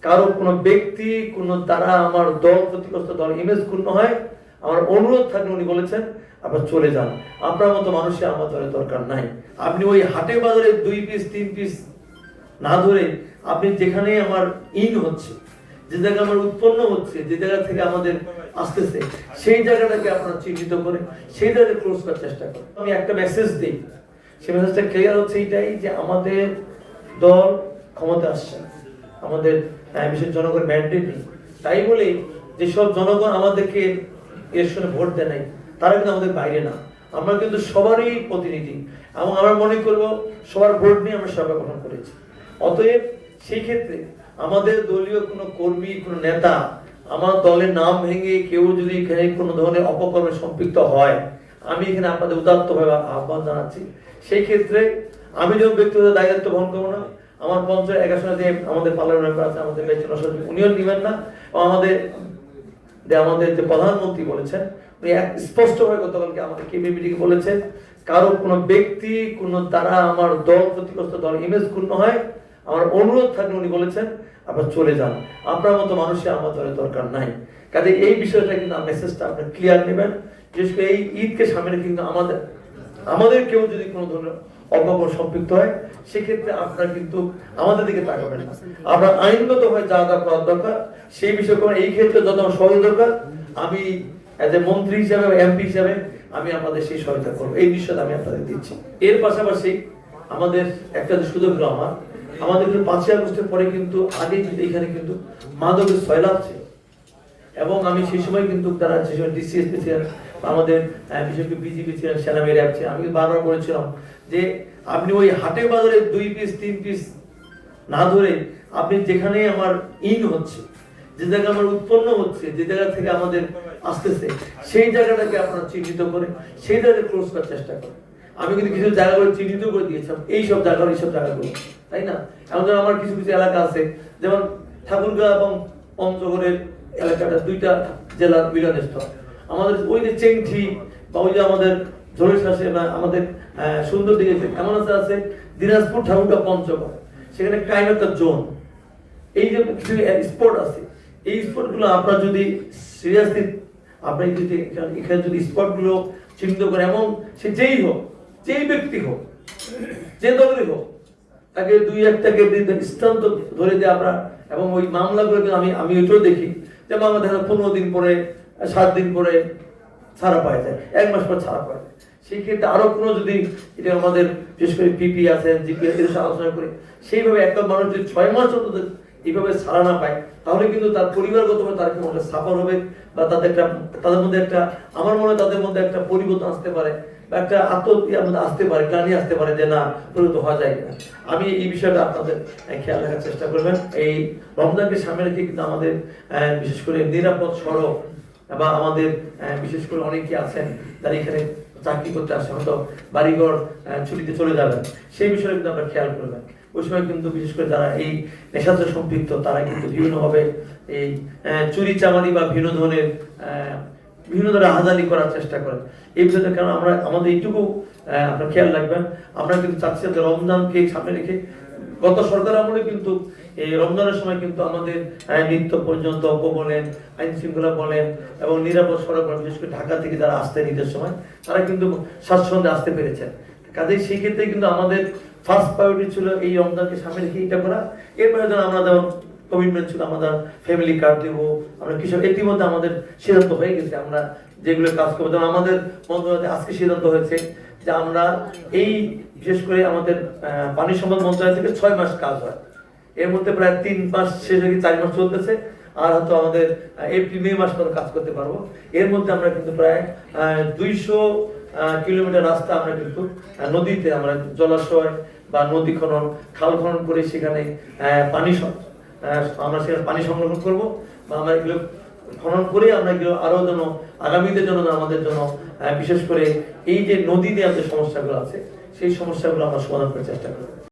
কারো কোনো ব্যক্তি কোনো দ্বারা আমার দল ক্ষতিগ্রস্ত দল ইমেজ ক্ষুণ্ণ হয়, আমার অনুরোধ থাকলে উনি বলেছেন আপনার চলে যান, আপনার মতো মানুষের আমার দলের দরকার নাই। আপনি ওই হাটে বাজারে 2 পিস 3 পিস না ধরে আপনি যেখানে আমার হচ্ছে, যে জায়গা আমার উৎপন্ন হচ্ছে, যে জায়গা থেকে আমাদের আসতেছে, সেই জায়গাটাকে আপনারা চিহ্নিত করে সেই জায়গায় ক্লোজ করার চেষ্টা করেন। আমি একটা মেসেজ দিই, সেই মেসেজটা ক্লিয়ার হচ্ছে এইটাই যে আমাদের দল ক্ষমতা আসছে, আমাদের বিশেষ জনগণ ম্যান্ডেট নেই, তাই বলে যেসব জনগণ আমাদেরকে ইলেকশনে ভোট দেয় নাই তারা কিন্তু আমাদের বাইরে না, আমরা কিন্তু সবারই প্রতিনিধি এবং আমরা মনে করব সবার ভোট নিয়ে আমরা সরকার গঠন করেছি। অতএব সেই ক্ষেত্রে আমাদের দলীয় কোনো কর্মী কোনো নেতা আমার দলের নাম ভেঙে কেউ যদি এখানে কোনো ধরনের অপকর্মে সম্পৃক্ত হয়, আমি এখানে আপনাদের উদাত্তভাবে আহ্বান জানাচ্ছি। সেই ক্ষেত্রে আমি যেমন ব্যক্তিগত দায়িত্ব বহন করবো না, আমার পঞ্চায়েত একাশনে যে আমাদের পার্লামেন্ট মেম্বার আছে, আমাদের উনিও নিবেন না, আমাদের যে প্রধানমন্ত্রী বলেছেন উনি স্পষ্টভাবে গতকালকে আমাদের কেবিনেটে বলেছেন কারো কোনো ব্যক্তি কোনো দ্বারা আমার দল ক্ষতিগ্রস্ত দল ইমেজ ক্ষুণ্ণ হয়, আমার অনুরোধ থাকলে উনি বলেছেন আপনার চলে যান, আপনার মতো মানুষের আমার দলের দরকার নাই। কাজে এই বিষয়টা কিন্তু মেসেজটা আপনি ক্লিয়ার নেবেন। বিশেষ করে এই ঈদকে সামনে কিন্তু আমাদের কেউ যদি কোনো ধরনের অপকর্ম সম্পৃক্ত হয় সেক্ষেত্রে আপনারা কিন্তু আমাদের দিকে তাকাবেন না, আপনার আইনগত ভাবে যা যা করার দরকার সেই বিষয় করে এই ক্ষেত্রে যত সহযোগিতা দরকার আমি এজ এ মন্ত্রী হিসাবে এমপি হিসাবে আমি আপনাদের সেই সহায়তা করবো, এই বিষয়টা আমি আপনাদের দিচ্ছি। এর পাশাপাশি আমাদের একটা সুযোগ হলো আমাদের কিন্তু 5ই আগস্টের পরে কিন্তু আগে কিন্তু এখানে কিন্তু মাদকের সয়লাভ ছিল এবং আমি সেই সময় কিন্তু তারা যে সময় ডিসিএসপি ছিলেন আমাদের বিশেষ করে বিজেপি ছিলেন, সেনাবাহিনী র্যাব ছিলেন, আমি বারবার বলেছিলাম যে আপনি ওই হাটে বাজারে 2 পিস 3 পিস না ধরে আপনি যেখানে আমার হচ্ছে, যে জায়গা আমার উৎপন্ন হচ্ছে, যে জায়গা থেকে আমাদের আসতেছে, সেই জায়গাটাকে আপনারা চিহ্নিত করে সেই জায়গায় ক্লোজ করার চেষ্টা করেন। আমি কিন্তু কিছু জায়গাগুলো চিহ্নিত করে দিয়েছিলাম, এইসব জায়গাগুলো, তাই না? এমন আমার কিছু কিছু এলাকা আছে যেমন ঠাকুরগাঁও এবং পঞ্চগড়ের এলাকাটা 2টা জেলার মিলনস্থল, আমাদের ওই যে চেংঠি বা ওই যে আমাদের ঝড়েশাসে বা আমাদের সুন্দর দিকে এমন আছে দিনাজপুর ঠাকুরগাঁও পঞ্চগড়, সেখানে ক্রাইম একটা জোন, এই যে কিছু স্পট আছে, এই স্পটগুলো আপনারা যদি সিরিয়াসলি আপনি যদি এখানে যদি স্পটগুলো চিহ্নিত করে এবং সে যেই হোক, যেই ব্যক্তি হোক, যে দলেরই হোক, তাকে 2-1টাকে দৃষ্টান্ত ধরে দিয়ে আমরা এবং ওই মামলাগুলোকে আমি ওইটাও দেখি যে মামলা দেখা 15 দিন পরে 7 দিন পরে ছাড়া পাওয়া যায়, 1 মাস পর ছাড়া পাওয়া যায়। সেই ক্ষেত্রে আরো কোনো যদি এটা আমাদের বিশেষ করে পিপি আছেন জিপি এর সাথে আলোচনা করে সেইভাবে একটা মানুষ যদি 6 মাস অন্তত এইভাবে ছাড়া না পায় তাহলে কিন্তু তার পরিবারগতভাবে তার কোনো একটা সাফার হবে বা তাদের মধ্যে একটা আমার মনে হয় তাদের মধ্যে একটা পরিবর্তন আসতে পারে বা একটা আত্মহত্যার মধ্যে আসতে পারে, গ্লানি আসতে পারে যে না পরিণত হওয়া যায় কিনা। আমি এই বিষয়টা আপনাদের খেয়াল রাখার চেষ্টা করবেন। এই রমজানকে সামনে রেখে কিন্তু আমাদের বিশেষ করে নিরাপদ সড়ক বা আমাদের বিশেষ করে অনেকে আছেন যারা এখানে চাকরি করতে আসে, হয়তো বাড়িঘর ছুটিতে চলে যাবেন, সেই বিষয়ে কিন্তু আমরা খেয়াল করবেন। ওই সময় কিন্তু বিশেষ করে যারা এই নেশাতে সম্পৃক্ত তারা কিন্তু বিভিন্নভাবে এই চুরি চামারি বা বিভিন্ন ধরনের আহাজারি করার চেষ্টা করেন। এই বিষয়টা কারণ আমরা আমাদের এইটুকু আপনার খেয়াল রাখবেন, আমরা কিন্তু চাচ্ছি যে রমজানকে সামনে রেখে গত সরকার আমলে কিন্তু এই রমজানের সময় কিন্তু আমাদের নিত্য পর্যন্ত বলেন, আইন শৃঙ্খলা বলেন এবং নিরাপদ সড়ক বিশেষ করে ঢাকা থেকে যারা আসতে নিতে সময় তারা কিন্তু স্বাচ্ছন্দ্যে আসতে পেরেছেন। কাজেই সেই ক্ষেত্রে কিন্তু আমাদের ফার্স্ট প্রায়োরিটি ছিল এই রমজানকে সামনে রেখে এটা করা। এরপরে যেন আমরা যেমন কমিটমেন্ট ছিল আমাদের ফ্যামিলি কার্ড দেবো, আমরা কিছু ইতিমধ্যে আমাদের সিদ্ধান্ত হয়ে গেছে, আমরা যেগুলো কাজ করবো। যেমন আমাদের মন্ত্রণালয়ে আজকে সিদ্ধান্ত হয়েছে যে আমরা এই বিশেষ করে আমাদের পানি সম্পদ মন্ত্রণালয় থেকে 6 মাস কাজ হয়, এর মধ্যে প্রায় 3 মাস শেষ হয়ে 4 মাস চলতেছে, আর হয়তো আমাদের এপ্রিল মে মাস পরে কাজ করতে পারবো। এর মধ্যে আমরা কিন্তু প্রায় 200 কিলোমিটার রাস্তা আমরা কিন্তু নদীতে আমরা জলাশয় বা নদী খনন খাল খনন করে সেখানে আমরা সেখানে পানি সংরক্ষণ করবো বা আমরা এগুলো খনন করে আমরা এগুলো আরো যেন আগামীদের জন্য আমাদের জন্য বিশেষ করে এই যে নদী নিয়ে যে সমস্যাগুলো আছে সেই সমস্যাগুলো আমরা সমাধান করার চেষ্টা করবো।